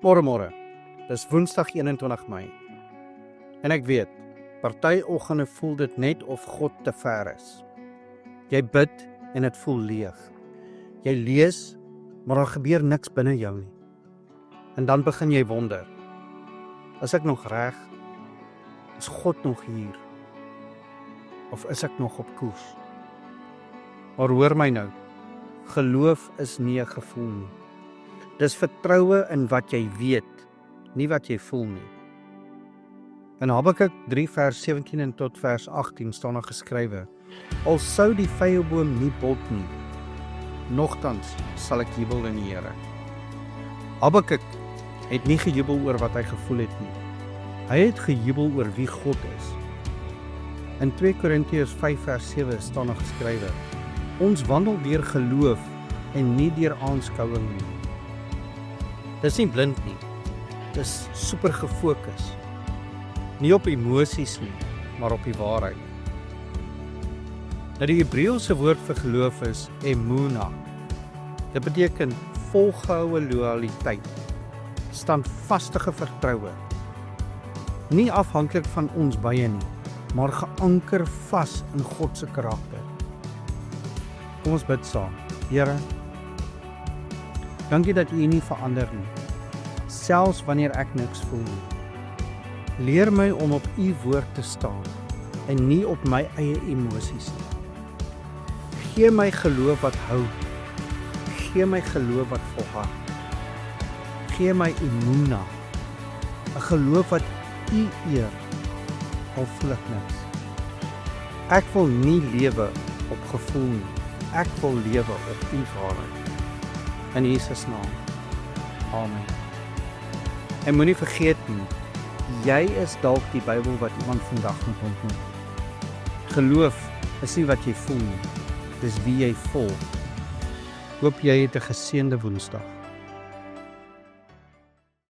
Môre, dis Woensdag 21 Mei. En ek weet, party oggende voel dit net of God te ver is. Jy bid en dit voel leeg. Jy lees, maar daar gebeur niks binne jou nie. En dan begin jy wonder, is ek nog reg? Is God nog hier? Of is ek nog op koers? Maar hoor my nou, geloof is nie 'n gevoel nie. Dis vertroue in wat jy weet, nie wat jy voel nie. In Habakuk 3 vers 17 en tot vers 18 staan daar geskrywe: Al sou die vyeboom nie bot nie, nogtans sal ek jubel in die Here. Habakuk het nie gejubel oor wat hy gevoel het nie. Hy het gejubel oor wie God is. In 2 Korintiërs 5 vers 7 staan daar geskrywe: Ons wandel deur geloof en nie deur aanskouing nie. Dis nie blind nie. Dis super gefokus. Nie op emosies nie, maar op die waarheid. Nou die Hebreëse woord vir geloof is emuna. Dit beteken volgehoue loyaliteit, standvaste vertroue. Nie afhanklik van ons baie nie, maar geanker vas in God se karakter. Kom ons bid saam. Here, dankie dat U nie verander nie, selfs wanneer ek niks voel nie. Leer my om op U woord te staan en nie op my eie emosies nie. Gee my geloof wat hou. Gee my geloof wat volhard. Gee my emuna, 'n geloof wat U eer, al voel ek niks. Ek wil nie lewe op gevoel nie. Ek wil lewe op U waarheid. In Jesus naam. Amen. En moenie vergeet nie, jy is dalk die Bybel wat iemand vandag moet ontmoet. Geloof is nie wat jy voel nie, dis wie jy volg. Hoop jy het 'n geseënde Woensdag.